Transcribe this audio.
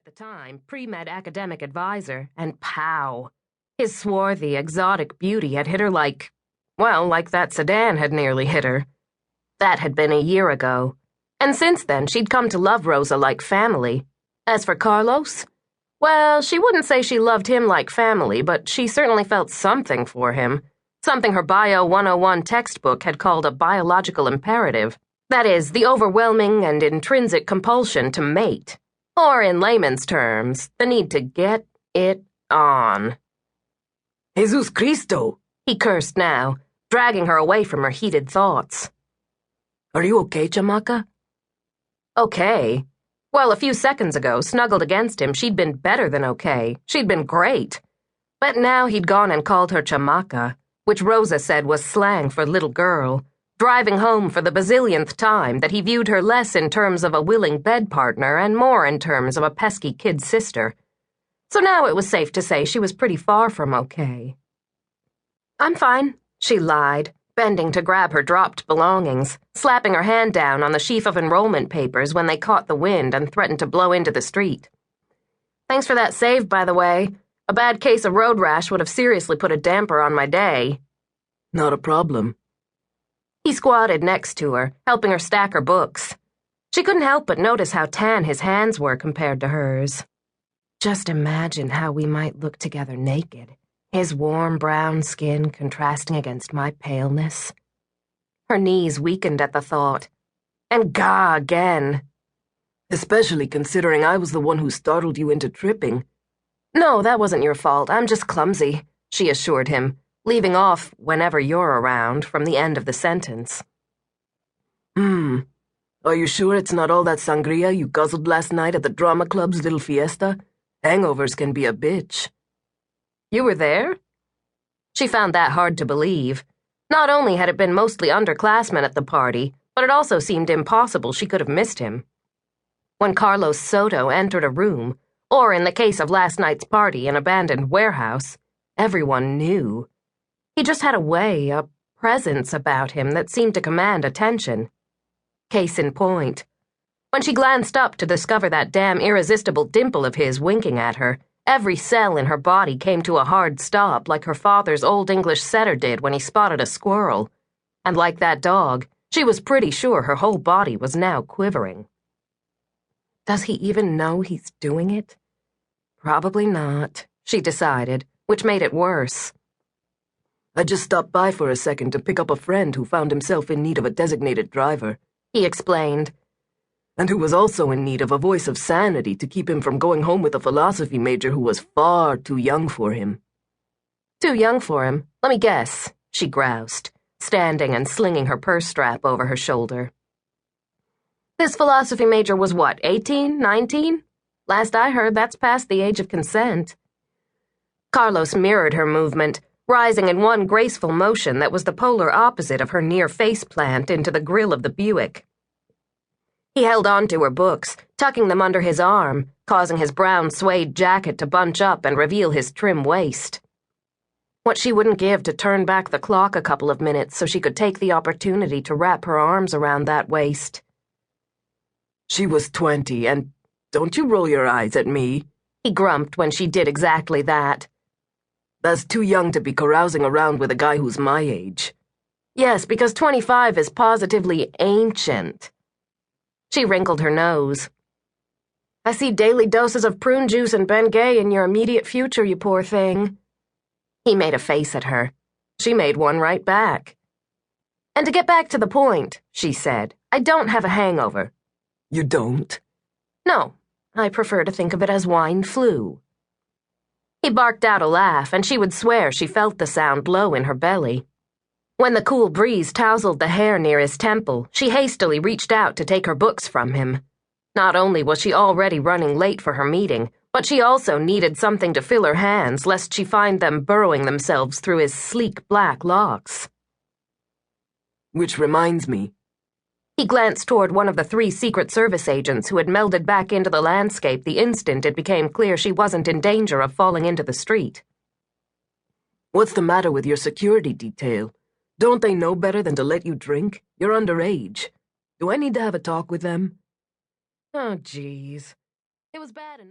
the time, pre-med academic advisor, and pow! His swarthy, exotic beauty had hit her like that sedan had nearly hit her. That had been a year ago, and since then she'd come to love Rosa like family. As for Carlos, well, she wouldn't say she loved him like family, but she certainly felt something for him, something her Bio 101 textbook had called a biological imperative. That is, the overwhelming and intrinsic compulsion to mate. Or, in layman's terms, the need to get it on. Jesus Cristo, he cursed now, dragging her away from her heated thoughts. Are you okay, chamaca? Okay. Well, a few seconds ago, snuggled against him, she'd been better than okay. She'd been great. But now he'd gone and called her chamaca, which Rosa said was slang for little girl, driving home for the bazillionth time that he viewed her less in terms of a willing bed partner and more in terms of a pesky kid sister. So now it was safe to say she was pretty far from okay. I'm fine, she lied, bending to grab her dropped belongings, slapping her hand down on the sheaf of enrollment papers when they caught the wind and threatened to blow into the street. Thanks for that save, by the way. A bad case of road rash would have seriously put a damper on my day. Not a problem. He squatted next to her, helping her stack her books. She couldn't help but notice how tan his hands were compared to hers. Just imagine how we might look together naked, his warm brown skin contrasting against my paleness. Her knees weakened at the thought. And gah again. Especially considering I was the one who startled you into tripping. No, that wasn't your fault. I'm just clumsy, she assured him, leaving off whenever you're around from the end of the sentence. Are you sure it's not all that sangria you guzzled last night at the drama club's little fiesta? Hangovers can be a bitch. You were there? She found that hard to believe. Not only had it been mostly underclassmen at the party, but it also seemed impossible she could have missed him. When Carlos Soto entered a room, or in the case of last night's party, an abandoned warehouse, everyone knew. He just had a way, a presence about him that seemed to command attention. Case in point. When she glanced up to discover that damn irresistible dimple of his winking at her, every cell in her body came to a hard stop like her father's Old English setter did when he spotted a squirrel. And like that dog, she was pretty sure her whole body was now quivering. Does he even know he's doing it? Probably not, she decided, which made it worse. I just stopped by for a second to pick up a friend who found himself in need of a designated driver, he explained. And who was also in need of a voice of sanity to keep him from going home with a philosophy major who was far too young for him. Too young for him? Let me guess, she groused, standing and slinging her purse strap over her shoulder. This philosophy major was what, 18, 19? Last I heard, that's past the age of consent. Carlos mirrored her movement, rising in one graceful motion that was the polar opposite of her near faceplant into the grill of the Buick. He held on to her books, tucking them under his arm, causing his brown suede jacket to bunch up and reveal his trim waist. What she wouldn't give to turn back the clock a couple of minutes so she could take the opportunity to wrap her arms around that waist. She was 20, and don't you roll your eyes at me, he grumped when she did exactly that. That's too young to be carousing around with a guy who's my age. Yes, because 25 is positively ancient. She wrinkled her nose. I see daily doses of prune juice and Bengay in your immediate future, you poor thing. He made a face at her. She made one right back. And to get back to the point, she said, I don't have a hangover. You don't? No, I prefer to think of it as wine flu. He barked out a laugh, and she would swear she felt the sound low in her belly. When the cool breeze tousled the hair near his temple, she hastily reached out to take her books from him. Not only was she already running late for her meeting, but she also needed something to fill her hands lest she find them burrowing themselves through his sleek black locks. Which reminds me. He glanced toward one of the 3 Secret Service agents who had melded back into the landscape the instant it became clear she wasn't in danger of falling into the street. What's the matter with your security detail? Don't they know better than to let you drink? You're underage. Do I need to have a talk with them? Oh, geez. It was bad enough.